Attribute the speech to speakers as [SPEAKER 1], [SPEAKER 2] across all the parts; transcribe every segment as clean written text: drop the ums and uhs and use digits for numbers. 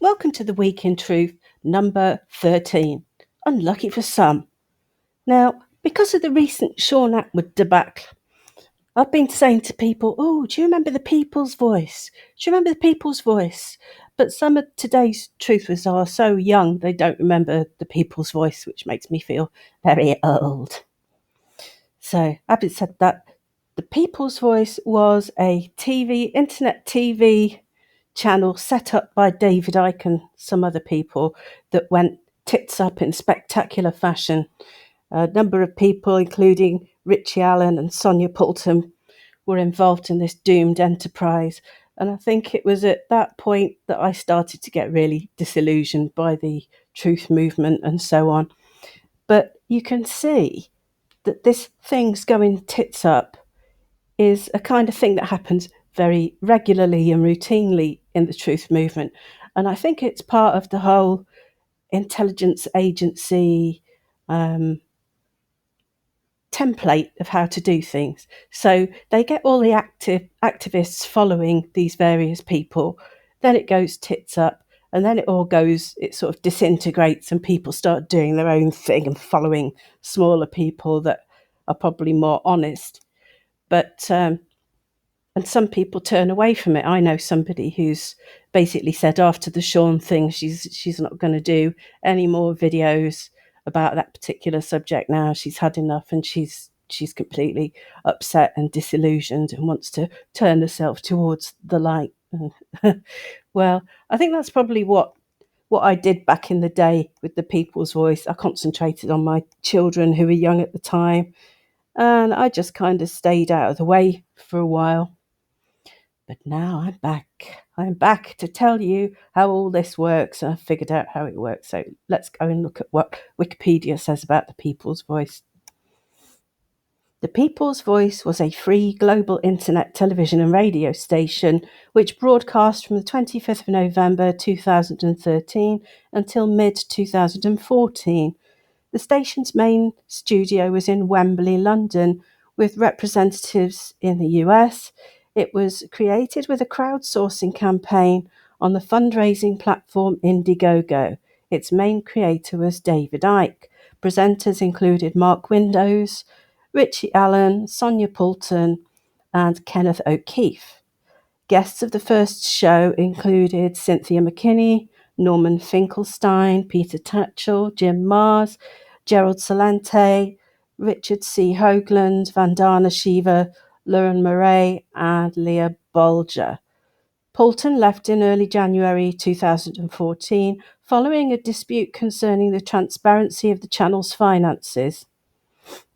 [SPEAKER 1] Welcome to the Week in Truth, number 13. Unlucky for some. Now, because of the recent Sean Atwood debacle, I've been saying to people, do you remember the People's Voice? Do you remember the People's Voice? But some of today's truthers are so young they don't remember the People's Voice, which makes me feel very old. So, having said that, the People's Voice was a internet TV channel set up by David Icke and some other people that went tits up in spectacular fashion. A number of people, including Richie Allen and Sonia Poulton, were involved in this doomed enterprise. And I think it was at that point that I started to get really disillusioned by the truth movement and so on. But you can see that this thing's going tits up is a kind of thing that happens very regularly and routinely in the truth movement. And I think it's part of the whole intelligence agency template of how to do things. So they get all the activists following these various people, then it goes tits up, and then it sort of disintegrates and people start doing their own thing and following smaller people that are probably more honest. But and some people turn away from it. I know somebody who's basically said after the Sean thing, she's not going to do any more videos about that particular subject now. She's had enough, and she's completely upset and disillusioned and wants to turn herself towards the light. Well, I think that's probably what I did back in the day with the People's Voice. I concentrated on my children who were young at the time, and I just kind of stayed out of the way for a while. But now I'm back. I'm back to tell you how all this works, and I've figured out how it works. So let's go and look at what Wikipedia says about the People's Voice. The People's Voice was a free global internet television and radio station which broadcast from the 25th of November 2013 until mid-2014. The station's main studio was in Wembley, London, with representatives in the US. It was created with a crowdsourcing campaign on the fundraising platform Indiegogo. Its main creator was David Icke. Presenters included Mark Windows, Richie Allen, Sonia Poulton, and Kenneth O'Keefe. Guests of the first show included Cynthia McKinney, Norman Finkelstein, Peter Tatchell, Jim Mars, Gerald Celente, Richard C. Hoagland, Vandana Shiva, Lauren Murray, and Leah Bolger. Poulton left in early January 2014 following a dispute concerning the transparency of the channel's finances.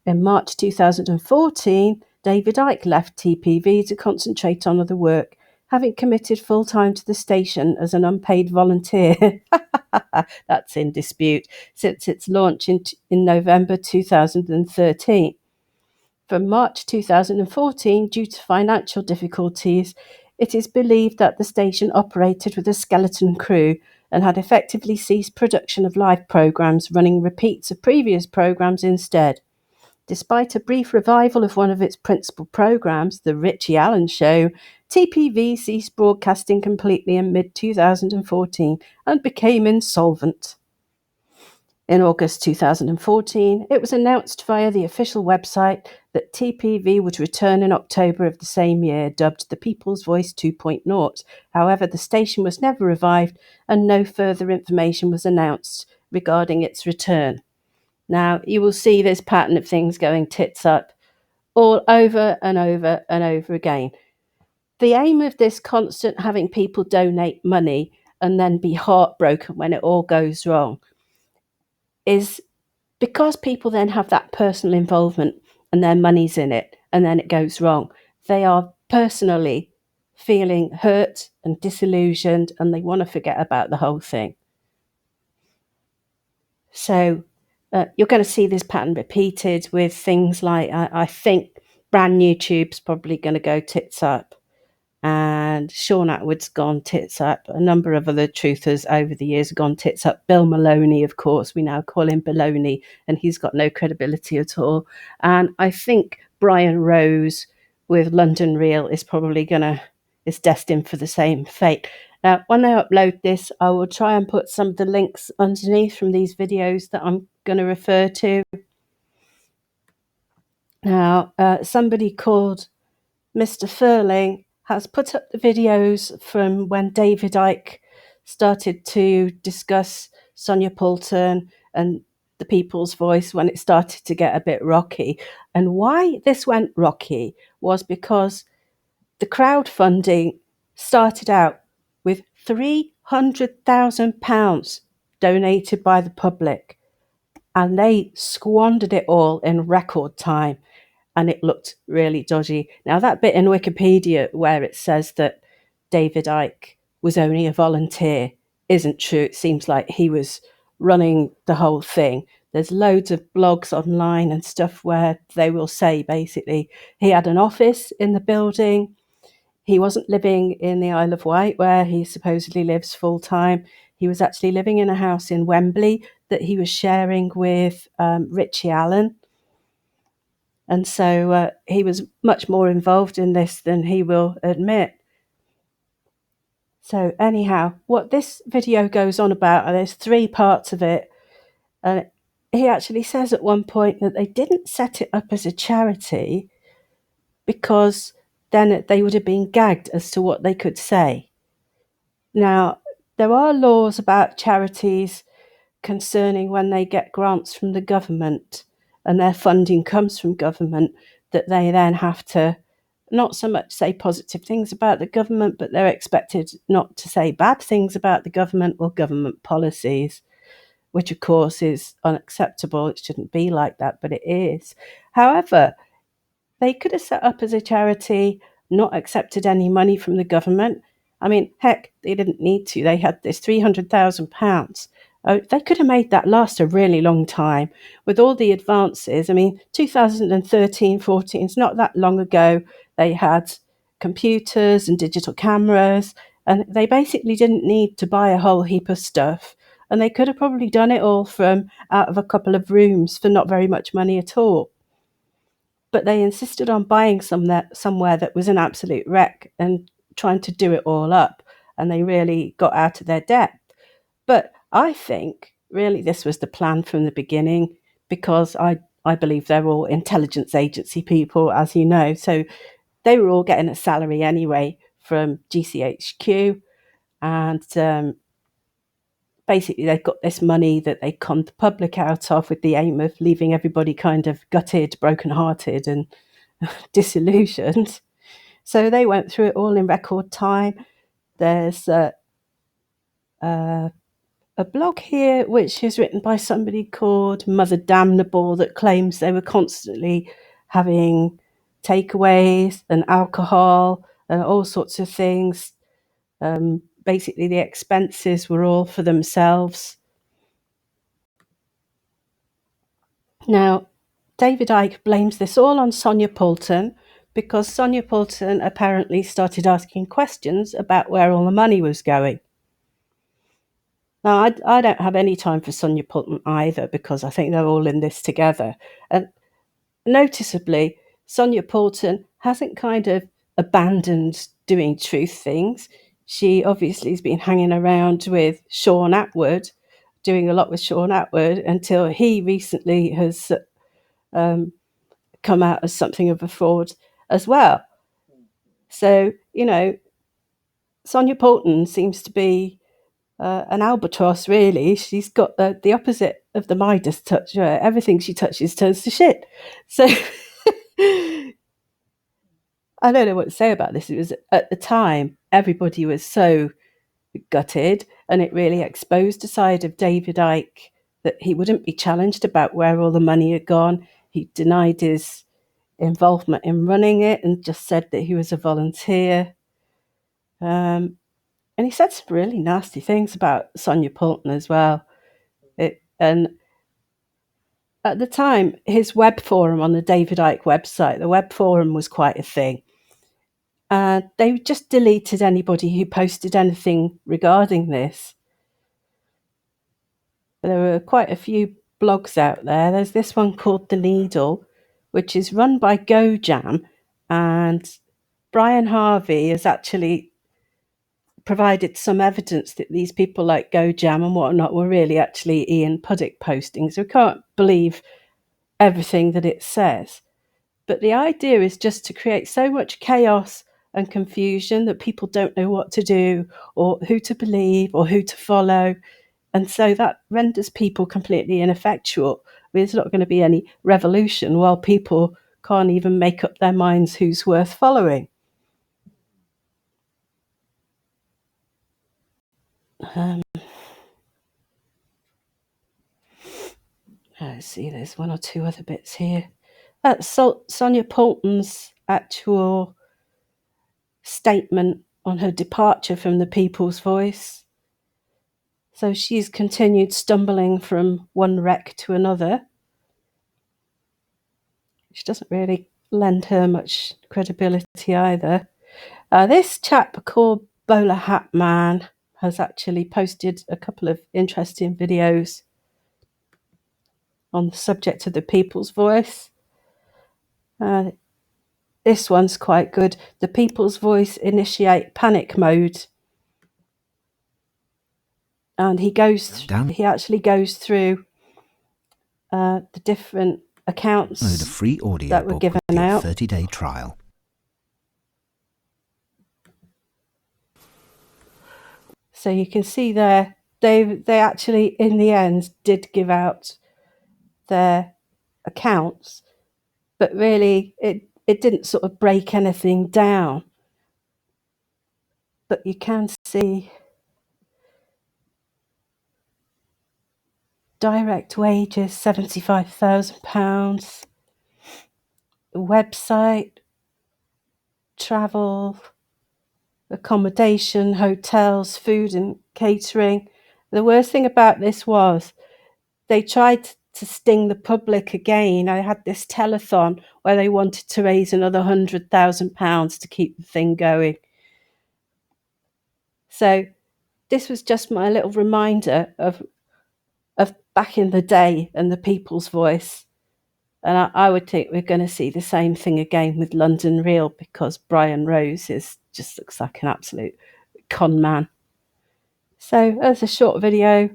[SPEAKER 1] In March 2014, David Icke left TPV to concentrate on other work, having committed full-time to the station as an unpaid volunteer. That's in dispute since its launch in November 2013. From March 2014, due to financial difficulties, it is believed that the station operated with a skeleton crew and had effectively ceased production of live programmes, running repeats of previous programmes instead. Despite a brief revival of one of its principal programmes, The Richie Allen Show, TPV ceased broadcasting completely in mid-2014 and became insolvent. In August 2014, it was announced via the official website that TPV would return in October of the same year, dubbed the People's Voice 2.0. However, the station was never revived and no further information was announced regarding its return. Now, you will see this pattern of things going tits up all over and over and over again. The aim of this constant having people donate money and then be heartbroken when it all goes wrong is because people then have that personal involvement and their money's in it and then it goes wrong. They are personally feeling hurt and disillusioned and they want to forget about the whole thing. So you're going to see this pattern repeated with things like, I think Brand New Tube's probably going to go tits up, and Sean Atwood's gone tits up. A number of other truthers over the years have gone tits up. Bill Maloney, of course, we now call him Baloney, and he's got no credibility at all. And I think Brian Rose with London Real is probably is destined for the same fate. Now, when I upload this, I will try and put some of the links underneath from these videos that I'm going to refer to. Now, somebody called Mr. Furling has put up the videos from when David Icke started to discuss Sonia Poulton and the People's Voice when it started to get a bit rocky. And why this went rocky was because the crowdfunding started out with £300,000 donated by the public, and they squandered it all in record time, and it looked really dodgy. Now, that bit in Wikipedia where it says that David Icke was only a volunteer isn't true. It seems like he was running the whole thing. There's loads of blogs online and stuff where they will say basically he had an office in the building. He wasn't living in the Isle of Wight where he supposedly lives full time. He was actually living in a house in Wembley that he was sharing with Richie Allen. And so he was much more involved in this than he will admit. So anyhow, what this video goes on about, and there's 3 parts of it, and he actually says at one point that they didn't set it up as a charity because then they would have been gagged as to what they could say. Now, there are laws about charities concerning when they get grants from the government and their funding comes from government, that they then have to not so much say positive things about the government, but they're expected not to say bad things about the government or government policies, which of course is unacceptable. It shouldn't be like that, but it is. However, they could have set up as a charity, not accepted any money from the government. I mean, heck, they didn't need to. They had this £300,000. They could have made that last a really long time with all the advances. I mean, 2013, 14 is not that long ago. They had computers and digital cameras, and they basically didn't need to buy a whole heap of stuff. And they could have probably done it all from out of a couple of rooms for not very much money at all. But they insisted on buying somewhere that was an absolute wreck and trying to do it all up, and they really got out of their depth. But I think really this was the plan from the beginning, because I believe they're all intelligence agency people, as you know, so they were all getting a salary anyway from GCHQ, and basically they've got this money that they conned the public out of with the aim of leaving everybody kind of gutted, brokenhearted and disillusioned. So they went through it all in record time. There's a blog here which is written by somebody called Mother Damnable that claims they were constantly having takeaways and alcohol and all sorts of things. Basically, the expenses were all for themselves. Now, David Icke blames this all on Sonia Poulton because Sonia Poulton apparently started asking questions about where all the money was going. Now, I don't have any time for Sonia Poulton either, because I think they're all in this together. And noticeably, Sonia Poulton hasn't kind of abandoned doing truth things. She obviously has been hanging around with Sean Atwood, doing a lot with Sean Atwood, until he recently has come out as something of a fraud as well. So, you know, Sonia Poulton seems to be an albatross, really. She's got the opposite of the Midas touch. Everything she touches turns to shit. So I don't know what to say about this. It was, at the time, everybody was so gutted, and it really exposed a side of David Icke that he wouldn't be challenged about where all the money had gone. He denied his involvement in running it and just said that he was a volunteer. And he said some really nasty things about Sonia Poulton as well. And at the time, his web forum on the David Icke website, the web forum was quite a thing. They just deleted anybody who posted anything regarding this. There were quite a few blogs out there. There's this one called The Needle, which is run by GoJam, and Brian Harvey has actually provided some evidence that these people like GoJam and whatnot were really actually Ian Puddick postings. We can't believe everything that it says. But the idea is just to create so much chaos and confusion that people don't know what to do or who to believe or who to follow. And so that renders people completely ineffectual. There's not going to be any revolution while people can't even make up their minds who's worth following. Let's see, there's one or two other bits here. That's Sonia Poulton's actual statement on her departure from the People's Voice. So she's continued stumbling from one wreck to another, which doesn't really lend her much credibility either. This chap called Bowler Hat Man has actually posted a couple of interesting videos on the subject of the People's Voice. This one's quite good. The People's Voice initiate panic mode. And he actually goes through the different accounts
[SPEAKER 2] a free audio
[SPEAKER 1] that were given out.
[SPEAKER 2] 30-day trial.
[SPEAKER 1] So you can see there, they actually, in the end, did give out their accounts, but really it didn't sort of break anything down. But you can see direct wages, £75,000, website, travel, accommodation, hotels, food and catering. The worst thing about this was they tried to sting the public again. I had this telethon where they wanted to raise another £100,000 to keep the thing going. So this was just my little reminder of back in the day and the People's Voice. And I would think we're going to see the same thing again with London Real, because Brian Rose just looks like an absolute con man. So that's a short video,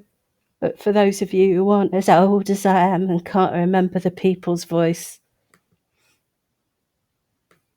[SPEAKER 1] but for those of you who aren't as old as I am and can't remember the People's Voice,